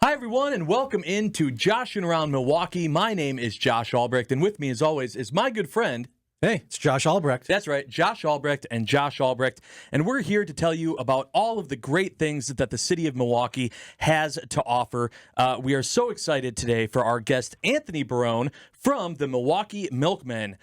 Hi, everyone, and welcome into Joshing Around Milwaukee. My name is Josh Albrecht, and with me, as always, is my good friend. Hey, it's Josh Albrecht. That's right, Josh Albrecht and Josh Albrecht. And we're here to tell you about all of the great things that the city of Milwaukee has to offer. We are so excited today for our guest, Anthony Barone from the Milwaukee Milkmen.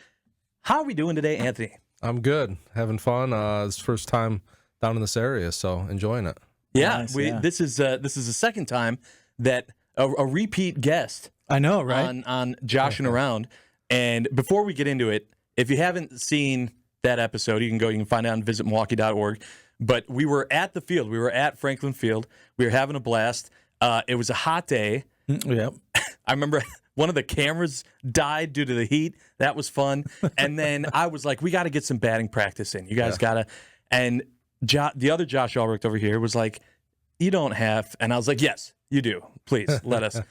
How are we doing today, Anthony? I'm good. Having fun. It's first time down in this area, so enjoying it. Yeah, Nice, this is the second time that a repeat guest. I know, right? On Joshing Around. And before we get into it, if you haven't seen that episode, you can find it on visitmilwaukee.org. But we were at the field. We were at Franklin Field. We were having a blast. It was a hot day. Yep. I remember one of the cameras died due to the heat. That was fun. And then I was like, we got to get some batting practice in. You guys got to. And the other Josh Albrecht over here was like, you don't have. And I was like, yes, you do. Please let us.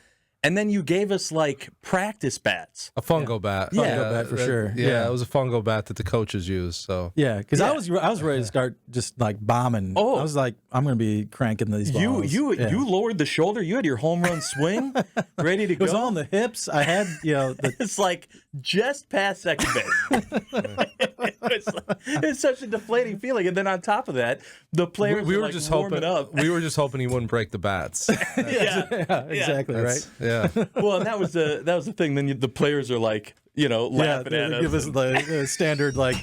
And then you gave us like practice bats. A fungo bat. Fungo bat for sure. Yeah, it was a fungo bat that the coaches use. So Yeah, because I was ready to start just like bombing. Oh. I was like, I'm going to be cranking these balls. You lowered the shoulder. You had your home run swing ready to go. It was all on the hips. I had, It's like just past second base. It's such a deflating feeling. And then on top of that, the players we were like just warming hoping. up. We were just hoping he wouldn't break the bats. yeah, exactly, right? Yeah. Well, and that was the thing. Then the players are like, laughing at us. Give us the standard like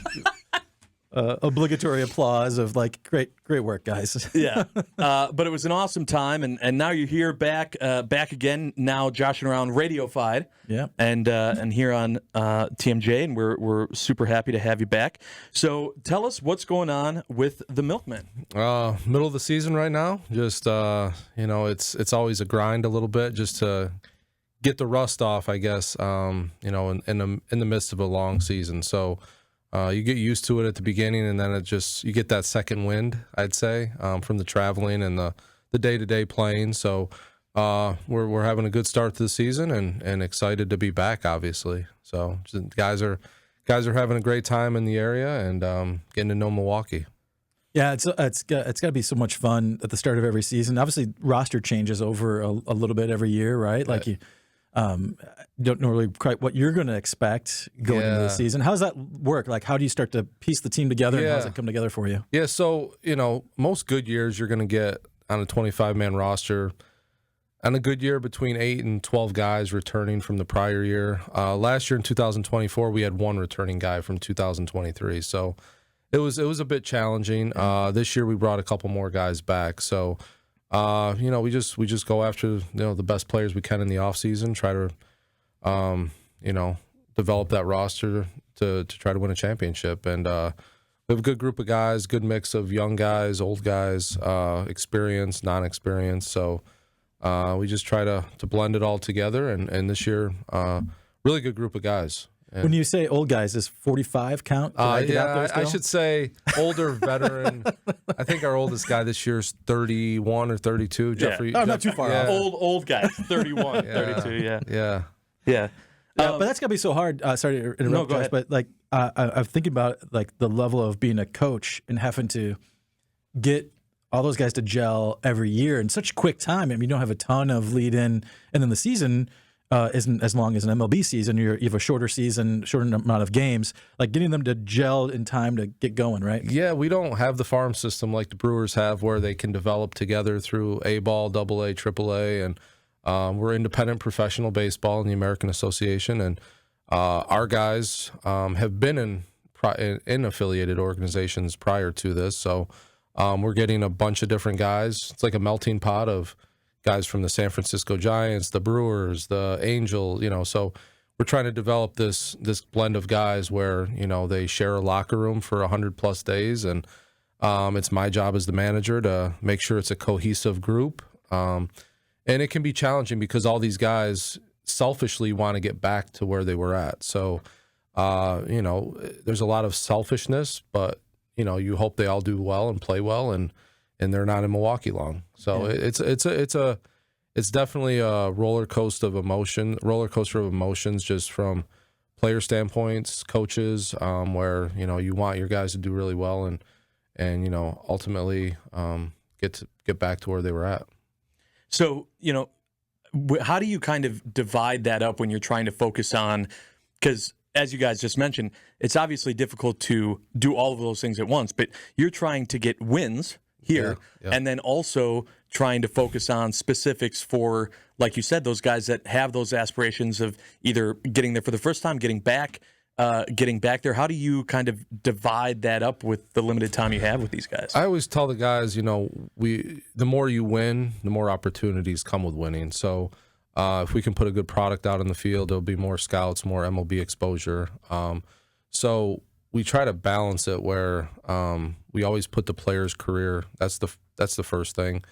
obligatory applause of like great work, guys. Yeah, but it was an awesome time, and now you're here back again. Now joshing around Radiofied, Yeah. and here on TMJ, and we're super happy to have you back. So tell us what's going on with the Milkmen. Middle of the season right now. Just it's always a grind a little bit just to get the rust off, I guess. In the midst of a long season, so. You get used to it at the beginning, and then you get that second wind, I'd say, from the traveling and the day-to-day playing. So we're having a good start to the season and excited to be back, obviously. So guys are having a great time in the area and getting to know Milwaukee. Yeah, it's got to be so much fun at the start of every season. Obviously, roster changes over a little bit every year, right? Like you don't know really quite what you're going to expect going into the season. How does that work? Like, how do you start to piece the team together, and how does it come together for you? Yeah, so, most good years you're going to get on a 25-man roster. On a good year, between 8 and 12 guys returning from the prior year. Last year in 2024, we had one returning guy from 2023. So it was a bit challenging. This year we brought a couple more guys back. So we just go after the best players we can in the offseason, try to develop that roster to try to win a championship. And we have a good group of guys, good mix of young guys, old guys, experienced, non-experienced. So we just try to blend it all together. And this year, really good group of guys. And when you say old guys, does 45 count? I should say older veteran. I think our oldest guy this year is 31 or 32. Jeffrey, not too far off. Old guys, 31, 32, yeah. But that's gotta be so hard. Sorry to interrupt, go Josh, ahead. but like I'm thinking about like the level of being a coach and having to get all those guys to gel every year in such quick time. I mean, you don't have a ton of lead in, and then the season isn't as long as an MLB season. You have a shorter season, shorter amount of games. Like getting them to gel in time to get going, right? Yeah, we don't have the farm system like the Brewers have, where they can develop together through A-ball, AA, AAA, and we're independent professional baseball in the American Association, and our guys have been in affiliated organizations prior to this. So we're getting a bunch of different guys. It's like a melting pot of guys from the San Francisco Giants, the Brewers, the Angels, so we're trying to develop this blend of guys where, they share a locker room for 100+ days. And it's my job as the manager to make sure it's a cohesive group. And it can be challenging because all these guys selfishly want to get back to where they were at. So, there's a lot of selfishness, but, you hope they all do well and play well, and they're not in Milwaukee long. So it's definitely a roller coaster of emotions, just from player standpoints, coaches, where you want your guys to do really well and ultimately get back to where they were at. So how do you kind of divide that up when you're trying to focus on, because as you guys just mentioned, it's obviously difficult to do all of those things at once, but you're trying to get wins here and then also trying to focus on specifics for, like you said, those guys that have those aspirations of either getting there for the first time, getting back there. How do you kind of divide that up with the limited time you have with these guys? I always tell the guys, the more you win, the more opportunities come with winning. So if we can put a good product out in the field, there'll be more scouts, more MLB exposure. So we try to balance it where we always put the player's career. That's the first thing.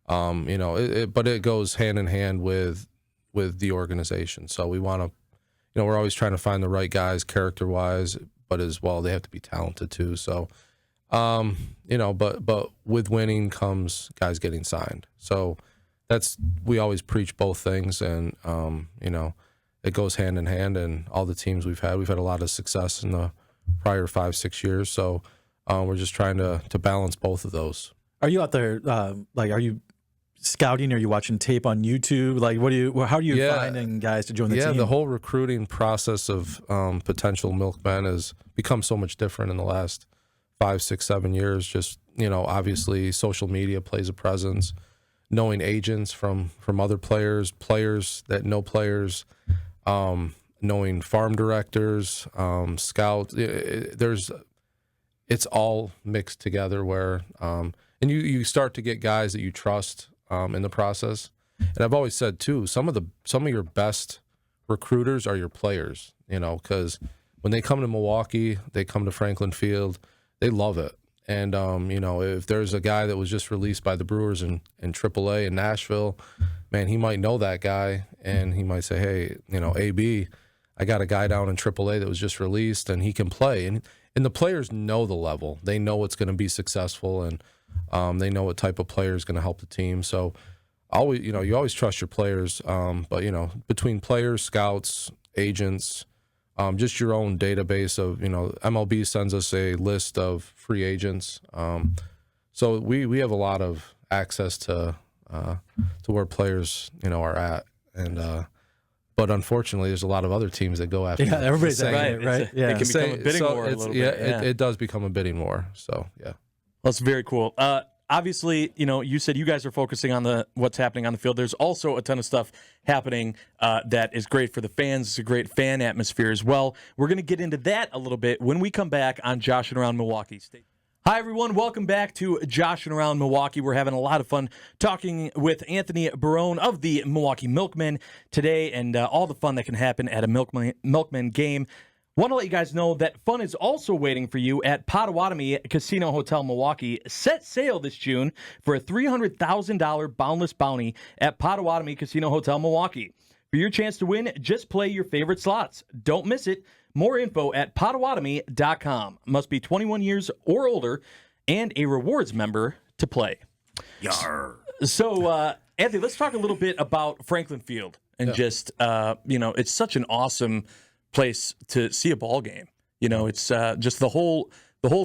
But it goes hand in hand with the organization. So we want to. We're always trying to find the right guys character-wise, but as well, they have to be talented too. So, but with winning comes guys getting signed. So we always preach both things, and, it goes hand in hand. And all the teams we've had a lot of success in the prior 5-6 years. So we're just trying to balance both of those. Are you out there, are you scouting? Are you watching tape on YouTube? How are you finding guys to join the team? Yeah, the whole recruiting process of potential milkmen has become so much different in the last 5, 6, 7 years. Just, obviously social media plays a presence, knowing agents from other players that know players, knowing farm directors, scouts. It's all mixed together where, and you start to get guys that you trust in the process. And I've always said too, some of your best recruiters are your players, because when they come to Milwaukee, they come to Franklin Field, they love it. And if there's a guy that was just released by the Brewers in AAA in Nashville, man, he might know that guy, and he might say, hey, AB, I got a guy down in AAA that was just released, and he can play. And the players know the level. They know it's going to be successful, and they know what type of player is going to help the team. So always, you always trust your players. But between players, scouts, agents, just your own database of, MLB sends us a list of free agents. So we have a lot of access to where players, are at. And, but unfortunately, there's a lot of other teams that go after. Yeah, everybody's right. Yeah, it can become a bidding war a little bit. It does become a bidding war. So yeah. That's very cool. Obviously, you said you guys are focusing on what's happening on the field. There's also a ton of stuff happening that is great for the fans. It's a great fan atmosphere as well. We're going to get into that a little bit when we come back on Joshing Around Milwaukee. Hi, everyone. Welcome back to Joshing Around Milwaukee. We're having a lot of fun talking with Anthony Barone of the Milwaukee Milkmen today, and all the fun that can happen at a Milkmen game. Want to let you guys know that fun is also waiting for you at Potawatomi Casino Hotel Milwaukee. Set sail this June for a $300,000 boundless bounty at Potawatomi Casino Hotel Milwaukee. For your chance to win, just play your favorite slots. Don't miss it. More info at Potawatomi.com. Must be 21 years or older and a rewards member to play. Yarr. So, Anthony, let's talk a little bit about Franklin Field and just, it's such an awesome place to see a ball game. It's just the whole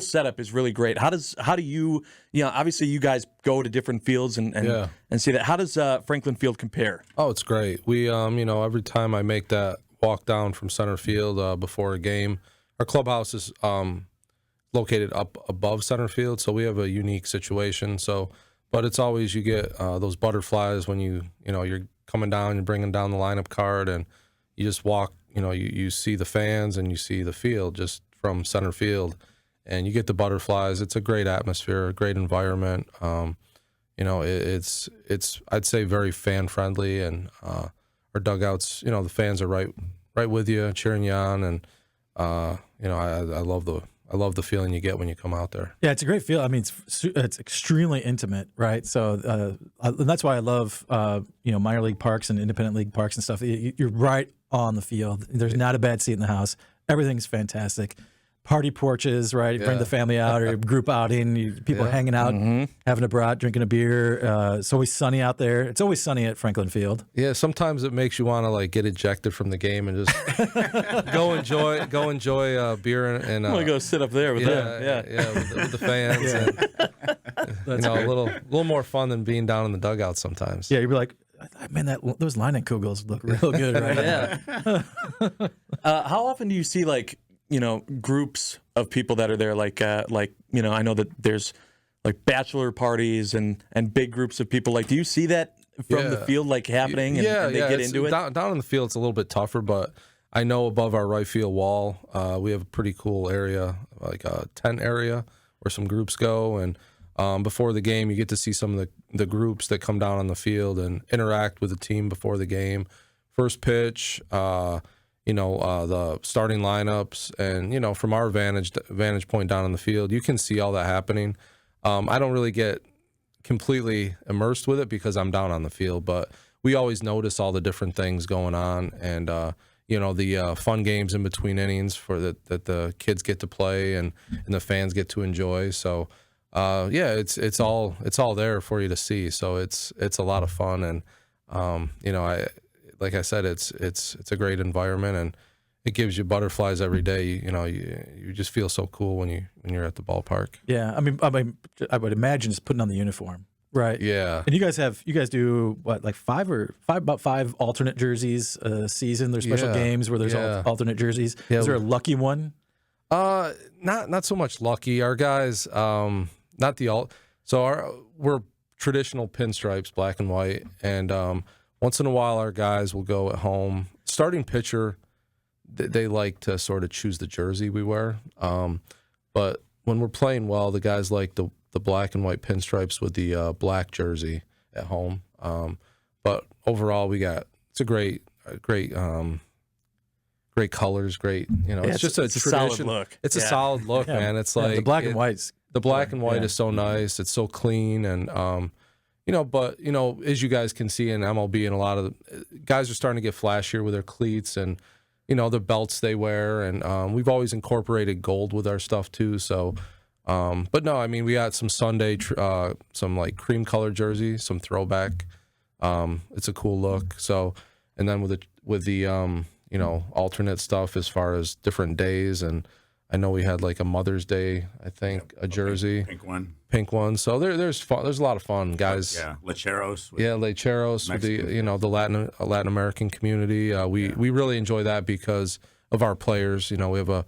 setup is really great. How do you obviously you guys go to different fields and see that. How does Franklin Field compare? Oh, it's great. We every time I make that walk down from center field before a game, our clubhouse is located up above center field, so we have a unique situation. So, but it's always you get those butterflies when you're coming down, you're bringing down the lineup card, and you just walk. You see the fans and you see the field just from center field, and you get the butterflies. It's a great atmosphere, a great environment. It's I'd say very fan friendly, and our dugouts, the fans are right with you, cheering you on, and I love the feeling you get when you come out there. Yeah, it's a great feel. I mean, it's extremely intimate, right? So and that's why I love minor league parks and independent league parks and stuff. You're right on the field. There's not a bad seat in the house. Everything's fantastic. Party porches, right? You bring the family out or group outing. People hanging out, having a brat, drinking a beer. It's always sunny out there. It's always sunny at Franklin Field. Yeah, sometimes it makes you want to get ejected from the game and just go enjoy beer and I'm gonna go sit up there with them. With the fans. And, a little more fun than being down in the dugout sometimes. Yeah, you'd be like, Man, those Leinenkugels look real good right now. Yeah. How often do you see like groups of people that are there? Like I know that there's like bachelor parties and big groups of people. Like, do you see that from the field like happening? And they get into it down in the field. It's a little bit tougher, but I know above our right field wall, we have a pretty cool area, like a tent area where some groups go. And before the game, you get to see some of the groups that come down on the field and interact with the team before the game. First pitch, the starting lineups, and from our vantage point down on the field, you can see all that happening. I don't really get completely immersed with it because I'm down on the field, but we always notice all the different things going on, and the fun games in between innings that the kids get to play and the fans get to enjoy. So it's all there for you to see. So it's a lot of fun, and like I said, it's a great environment, and it gives you butterflies every day. You just feel so cool when you're at the ballpark. Yeah, I mean, I would imagine just putting on the uniform, right? Yeah. And you guys do what, like about five alternate jerseys a season? There's special games where there's alternate jerseys. Yeah. Is there a lucky one? Not so much lucky. Our guys, not the alt. So we're traditional pinstripes, black and white, and once in a while our guys will go at home. Starting pitcher, they like to sort of choose the jersey we wear. But when we're playing well, the guys like the black and white pinstripes with the black jersey at home. But overall, it's a great colors, great. It's just a solid look. It's a solid look, man. It's like the black and white's. The black and white is so nice. It's so clean, and but as you guys can see in MLB, and a lot of the guys are starting to get flashier with their cleats and the belts they wear, and we've always incorporated gold with our stuff too. So, but no, I mean, we got some Sunday, some like cream colored jersey, some throwback. It's a cool look. So, and then with the alternate stuff as far as different days, and I know we had like a Mother's Day, I think, a jersey, pink one. So there's a lot of fun, guys. Yeah, Lecheros. Lecheros with the Latin American community. We really enjoy that because of our players. We have a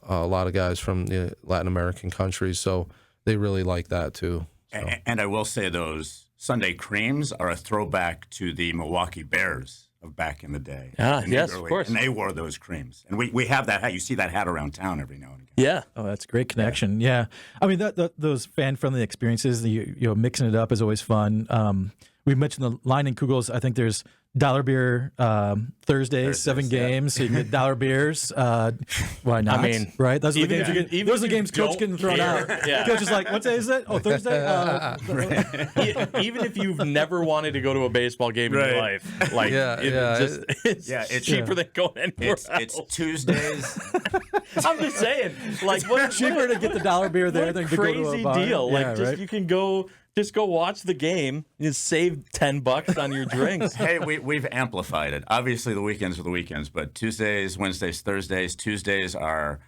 lot of guys from the Latin American countries, so they really like that too. So. And I will say those Sunday creams are a throwback to the Milwaukee Bears of back in the day. Yes, of course. And they wore those creams. And we have that hat. You see that hat around town every now and again. Yeah. Oh, that's a great connection. Yeah. I mean, those fan-friendly experiences, mixing it up is always fun. We mentioned the Leinenkugels. I think there's dollar beer Thursdays, 7 games, so you can get dollar beers. Why not? I mean, right? Those are the games. Those are the games Coach getting thrown out. Yeah. Coach is like, "What day is it? Oh, Thursday." Even if you've never wanted to go to a baseball game in your life, like it's cheaper than going anywhere else. It's Tuesdays. I'm just saying, like, what's cheaper to get the dollar beer there than to go to a bar? Crazy deal. Like, right? you can go. Just go watch the game and save $10 on your drinks. Hey, we've amplified it. Obviously, the weekends are the weekends, but Tuesdays, Wednesdays, Thursdays. Tuesdays are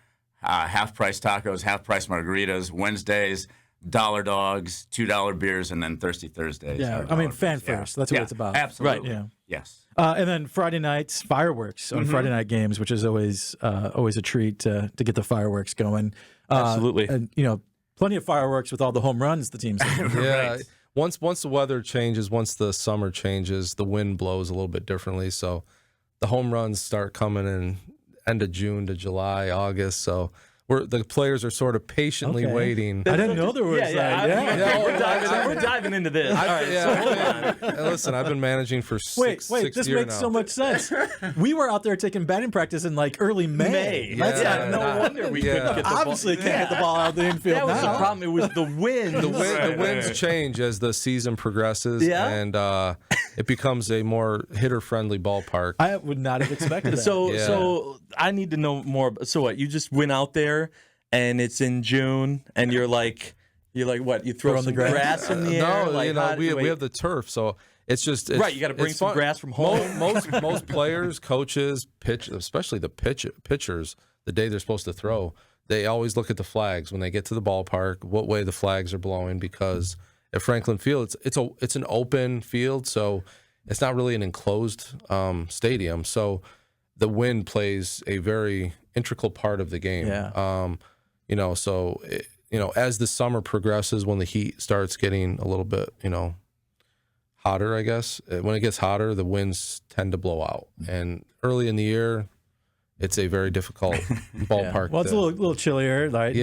half-price tacos, half-price margaritas. Wednesdays, dollar dogs, $2 beers, and then Thirsty Thursdays. Yeah, I mean, fan first. That's what it's about. Absolutely. Right. Yeah. Yes. And then Friday nights, fireworks on Friday night games, which is always a treat to get the fireworks going. Absolutely. And plenty of fireworks with all the home runs the teams have. Yeah. Once the weather changes, once the summer changes, the wind blows a little bit differently. So the home runs start coming in end of June to July, August. So the players are sort of patiently waiting. I didn't know there was. We're diving into this. All right, so hold on. Listen, I've been managing for six this years makes now. so much sense. We were out there taking batting practice in like early May. No wonder we couldn't get the ball. Obviously can't get the ball out of the infield. That was now. the problem. It was the wind. The winds change as the season progresses, and it becomes a more hitter-friendly ballpark. I would not have expected that. So I need to know more. So what? You just went out there, and it's in June, and you're like what? You throw some grass in the air? No, we have the turf, so it's right. You got to bring some grass from home. Most players, coaches, especially the pitchers, the day they're supposed to throw, they always look at the flags when they get to the ballpark, what way the flags are blowing, because at Franklin Field, it's an open field, so it's not really an enclosed stadium, so the wind plays a very integral part of the game. Yeah. As the summer progresses, when the heat starts getting a little bit, hotter, I guess, when it gets hotter, the winds tend to blow out. And early in the year, it's a very difficult ballpark. Well, it's a little chillier. Right?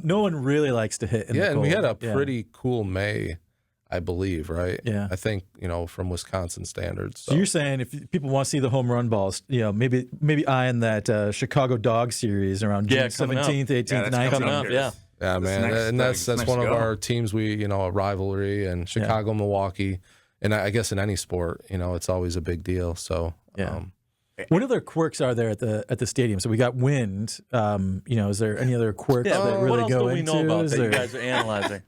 No one really likes to hit in the cold. And we had a pretty cool May, I believe, right? Yeah. I think, from Wisconsin standards. So you're saying if people want to see the home run balls, maybe eyeing that Chicago Dog series around June 17th, 18th, 19th. Coming up, yeah. Yeah, man, that's one of our teams. We, a rivalry, and Chicago, Milwaukee, and I guess in any sport, it's always a big deal. So, What other quirks are there at the stadium? So we got wind. Is there any other quirks that really what else go do we into? know about that you guys are analyzing?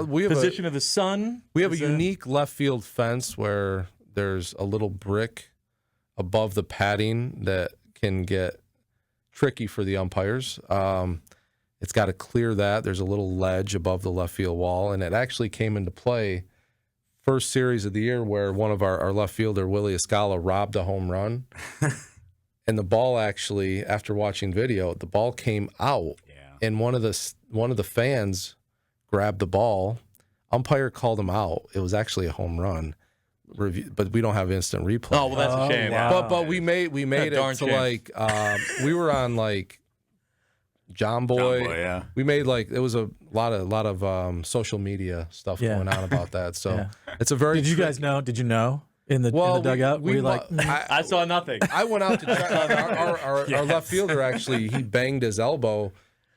we have Position of the sun. We have a unique left field fence where there's a little brick above the padding that can get tricky for the umpires. It's got to clear that. There's a little ledge above the left field wall, and it actually came into play first series of the year where one of our left fielder, Willie Escala, robbed a home run. And the ball actually, after watching video, the ball came out, and one of the fans grabbed the ball. Umpire called him out. It was actually a home run. But we don't have instant replay. Oh, well, that's a shame. Wow. But we made it to shame. we were on John Boy. Yeah. We made it was a lot of social media stuff going on about that. So it's a very. Did you guys know? Did you know in the dugout? We I saw nothing. I went out to check. Our left fielder actually he banged his elbow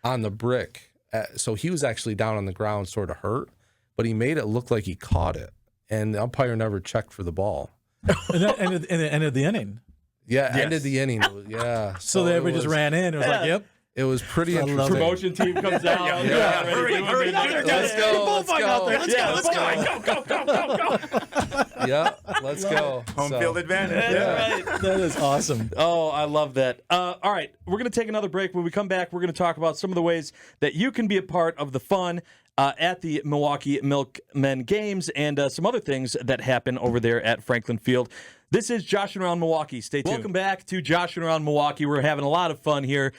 on the brick, so he was actually down on the ground, sort of hurt. But he made it look like he caught it, and the umpire never checked for the ball. And that ended the inning. Yeah, ended the inning. Yeah. So everybody just ran in. It was like, yep. It was pretty interesting. Promotion team comes out. Hurry. Let's go. Go. Yeah, let's go. Home field advantage. That's right. That is awesome. Oh, I love that. All right, we're going to take another break. When we come back, we're going to talk about some of the ways that you can be a part of the fun at the Milwaukee Milkmen games and some other things that happen over there at Franklin Field. This is Joshing Around Milwaukee. Stay tuned. Welcome back to Joshing Around Milwaukee. We're having a lot of fun here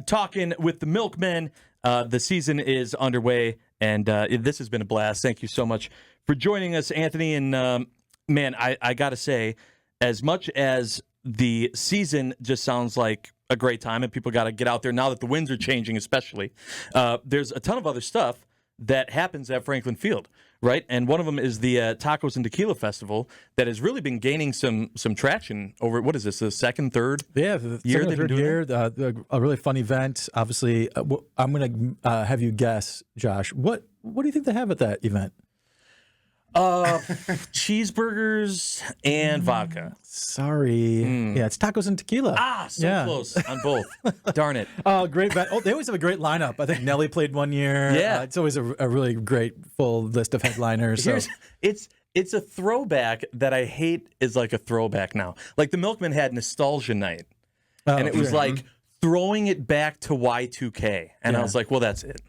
talking with the Milkmen. The season is underway, and this has been a blast. Thank you so much for joining us, Anthony. And, man, I got to say, as much as the season just sounds like a great time and people got to get out there now that the winds are changing especially, there's a ton of other stuff that happens at Franklin Field, right? And one of them is the Tacos and Tequila Festival that has really been gaining some traction over, what is this, the second, third year they've been doing it? A really fun event. Obviously, I'm going to have you guess, Josh. What do you think they have at that event? Cheeseburgers and vodka. Sorry. Yeah, it's tacos and tequila. So close on both. Darn it. Oh, great. They always have a great lineup. I think Nelly played one year. Yeah. It's always a really great full list of headliners. So. It's a throwback that I hate is like a throwback now. Like the Milkmen had Nostalgia Night. And it was like throwing it back to Y2K. And I was like, well, that's it.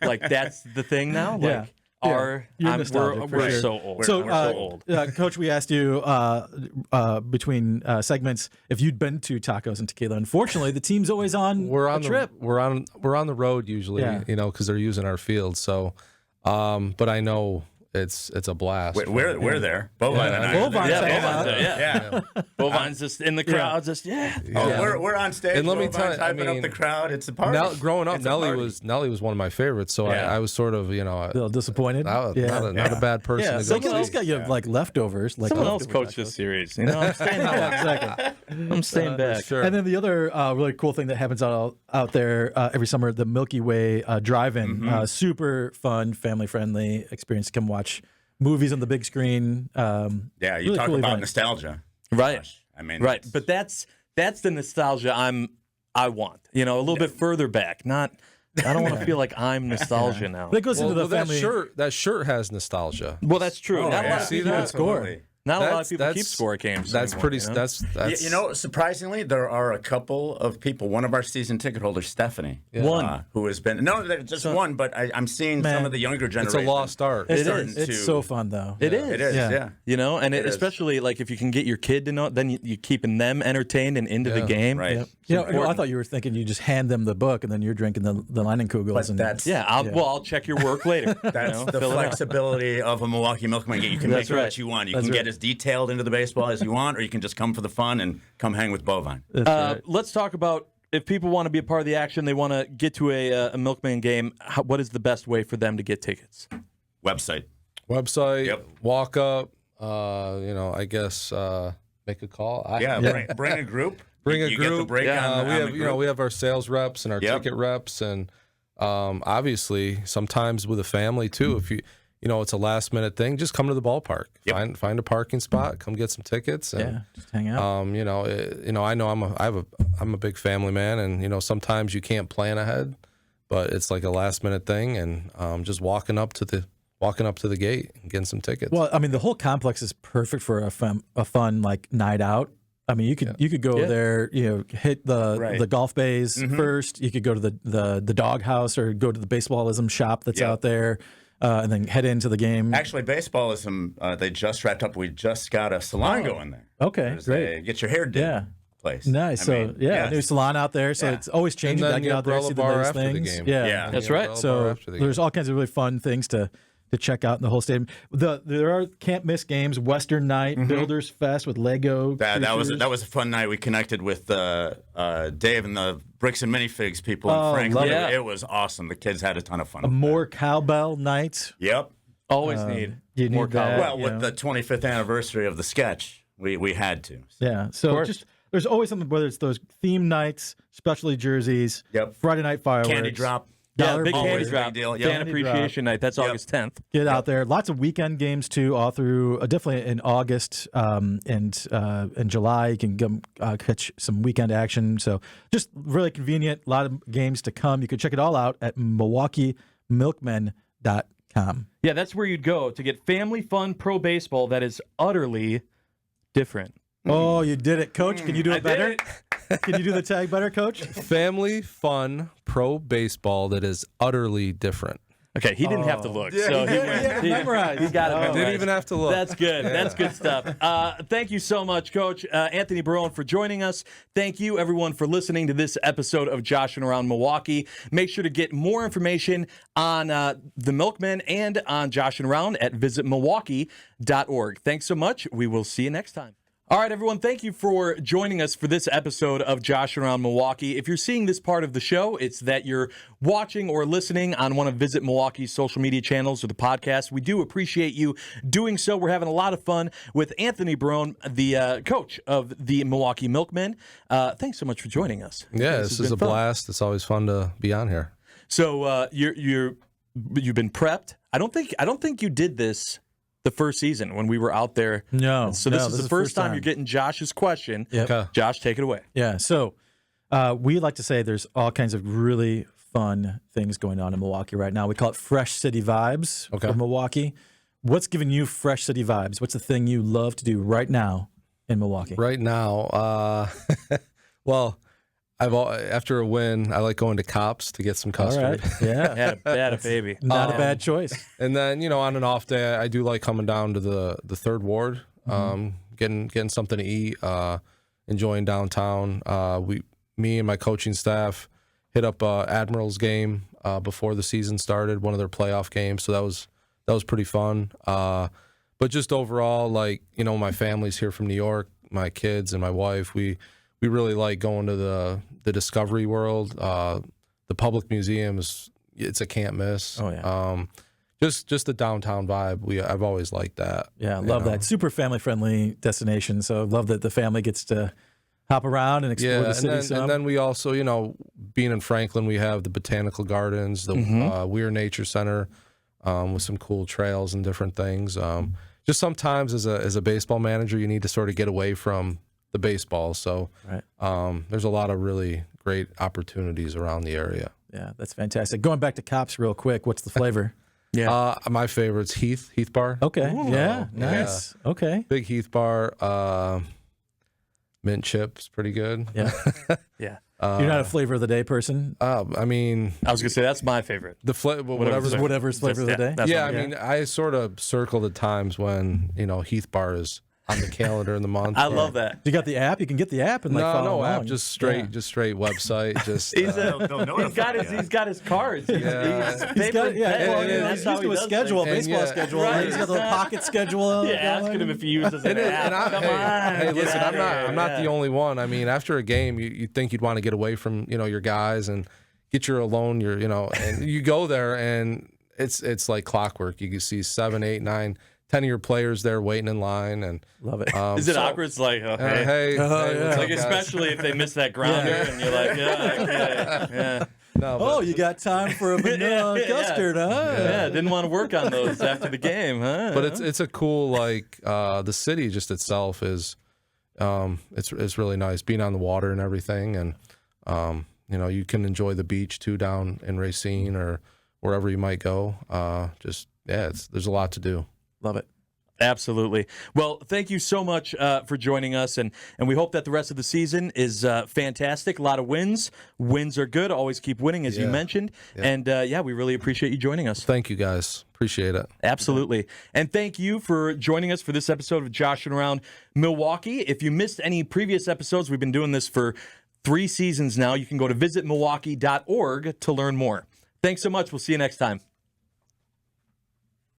Like, that's the thing now? Like, we're sure. so old. So, we're so old. Coach, we asked you between segments if you'd been to Tacos and Tequila. Unfortunately, the team's always on a trip. We're on the road usually, because they're using our field. So, but I know it's a blast. We're there. Bovine and I. Bovine's Yeah. Bovine's just in the crowd, We're on stage. And let me tell you, hyping up the crowd. It's a party. Growing up, Nelly was one of my favorites. So I was sort of, a little disappointed. Not a bad person. Yeah, to so go at least got you like leftovers. Like someone else coached this series. I'm staying back. Exactly. I'm staying back. Sure. And then the other really cool thing that happens out there every summer, the Milky Way drive-in. Super fun, family-friendly experience to come watch movies on the big screen. You really talk cool about event. nostalgia. Right. Gosh, I mean, right. But that's the nostalgia I want. A little bit further back. I don't want to feel like I'm nostalgia now. That goes into the family. That shirt has nostalgia. Well, that's true. Not a lot of See people that? would score. Not a lot of people That's- keep score games. That's anymore, pretty. you know? That's You know, surprisingly, there are a couple of people. One of our season ticket holders, Stephanie, One. who has been just one, but I'm seeing Man, some of the younger it's generation. a lost art. It starting is. It's to- so fun though. It is. It is, yeah. You know, and It is. especially like if you can get your kid to know, then you're keeping them entertained and into the Yeah, game. right. Yep. I thought you were thinking you just hand them the book and then you're drinking the Leinenkugels. But And that's Yeah, I'll check your work later. That's the fill it out. flexibility of a Milwaukee Milkman. You can That's make it right. what you want. You That's can get right. as detailed into the baseball as you want, or you can just come for the fun and come hang with Bovine. Let's talk about if people want to be a part of the action, they want to get to a Milkman game. What is the best way for them to get tickets? Website. Website, walk up, I guess make a call. Bring a group. Bring a you group. Get the break we on the have group. we have our sales reps and our Yep. ticket reps, and obviously sometimes with a family too. If it's a last minute thing, just come to the ballpark. Yep. Find a parking spot, come get some tickets, and just hang out. I know I'm a big family man, and sometimes you can't plan ahead, but it's like a last minute thing, and just walking up to the gate and getting some tickets. Well, I mean, the whole complex is perfect for a fun like night out. I mean, you could go there, hit the golf bays first. You could go to the dog house or go to the baseballism shop that's out there, and then head into the game. Actually, baseballism, they just wrapped up. We just got a salon going there. Okay, There's great. a get your hair did Yeah. place. Nice. new salon out there. So it's always changing. And I then get the out there, see umbrella the bar latest after the things. game. Yeah. That's right. So there's all kinds of really fun things to check out in the whole stadium. There are can't miss games. Western Night, Builders Fest with Lego. That was creatures. a fun night. We connected with Dave and the Bricks and Minifigs people in Franklin. love it. It was awesome. The kids had a ton of fun. A more cowbell night. Yep. Always need You more need that. college. Well, with the 25th anniversary of the sketch, we had to. Yeah. So course. there's always something, whether it's those theme nights, specialty jerseys, Yep. Friday night fireworks, Candy drop. Yeah, big Dollar candy Boy. drop. Big deal. Fan Yep. Candy Appreciation Night. That's Yep. August 10th. Get out there. Lots of weekend games too, all through definitely in August and in July. You can come, catch some weekend action. So just really convenient. A lot of games to come. You can check it all out at MilwaukeeMilkmen.com. Yeah, that's where you'd go to get family fun pro baseball that is utterly different. Oh, you did it, Coach. Can you do it better? Can you do the tag better, Coach? family fun pro baseball that is utterly different. Okay, he didn't have to look. So he went. Memorize. He got it I memorized. didn't even have to look. That's good. That's good stuff. Thank you so much, Coach Anthony Barone, for joining us. Thank you, everyone, for listening to this episode of Joshing Around Milwaukee. Make sure to get more information on the Milkmen and on Joshing Around at visitmilwaukee.org. Thanks so much. We will see you next time. All right, everyone, thank you for joining us for this episode of Joshing Around Milwaukee. If you're seeing this part of the show, it's that you're watching or listening on one of Visit Milwaukee's social media channels or the podcast. We do appreciate you doing so. We're having a lot of fun with Anthony Barone, the coach of the Milwaukee Milkmen. Thanks so much for joining us. Yeah, this is been a fun. blast. It's always fun to be on here. So you've been prepped. I don't think you did this the first season when we were out there. No. So this is the first time you're getting Josh's question. Yep. Okay. Josh, take it away. Yeah. So we like to say there's all kinds of really fun things going on in Milwaukee right now. We call it Fresh City Vibes Okay. for Milwaukee. What's giving you Fresh City Vibes? What's the thing you love to do right now in Milwaukee? Right now, well, after a win, I like going to Cops to get some All custard. right. Yeah. Had a baby. Not a bad choice. And then, on an off day, I do like coming down to the third ward, getting something to eat, enjoying downtown. Me and my coaching staff hit up Admiral's game before the season started, one of their playoff games. So that was pretty fun. But just overall, my family's here from New York, my kids and my wife, we really like going to the Discovery World. The public museum it's a can't miss. Oh, yeah. Just the downtown vibe. I've always liked that. Yeah, love that. Super family friendly destination. So love that the family gets to hop around and explore the city. And then we also, being in Franklin, we have the Botanical Gardens, the Weir Nature Center, with some cool trails and different things. Just sometimes as a baseball manager, you need to sort of get away from the baseball. So there's a lot of really great opportunities around the area. Yeah, that's fantastic. Going back to Cops real quick, what's the flavor? My favorite's Heath Bar. Okay. Yeah. Nice. Okay. Big Heath Bar. Mint chips, pretty good. Yeah. Yeah. You're not a flavor of the day person. I mean, I was gonna say that's my favorite. the Whatever's flavor of the day. That's yeah, what I mean, I sort of circle the times when Heath Bar is on the calendar in the month. I love that. You got the app. You can get the app and like follow no along. app, just straight website. Just He's They'll got his cards. He's He's got, that's he's how used he to a does schedule, a things. baseball yeah, schedule. right. He's got a little pocket schedule. Yeah, asking him if he uses an app. and I, Come hey, on, hey, get listen, out I'm of not here. the only one. I mean, after a game, you think you'd want to get away from your guys and get your alone. And you go there and it's like clockwork. You can see 7, 8, 9, 10 of your players there waiting in line, and Love it. Is it awkward? It's like, okay. hey, yeah. what's Like up, guys? especially if they miss that grounder and you're like, yeah. No, but- Oh, you got time for a vanilla custard, huh? Yeah, didn't want to work on those after the game, huh? but it's a cool the city just itself is it's really nice being on the water and everything, and you can enjoy the beach too down in Racine or wherever you might go. There's a lot to do. Love it. Absolutely. Well, thank you so much for joining us, and we hope that the rest of the season is fantastic. A lot of wins. Wins are good. Always keep winning, as you Yeah. mentioned. Yeah. And, we really appreciate you joining us. Thank you guys, appreciate it. Absolutely. And thank you for joining us for this episode of Joshing Around Milwaukee. If you missed any previous episodes, we've been doing this for 3 seasons now. You can go to visitmilwaukee.org to learn more. Thanks so much. We'll see you next time.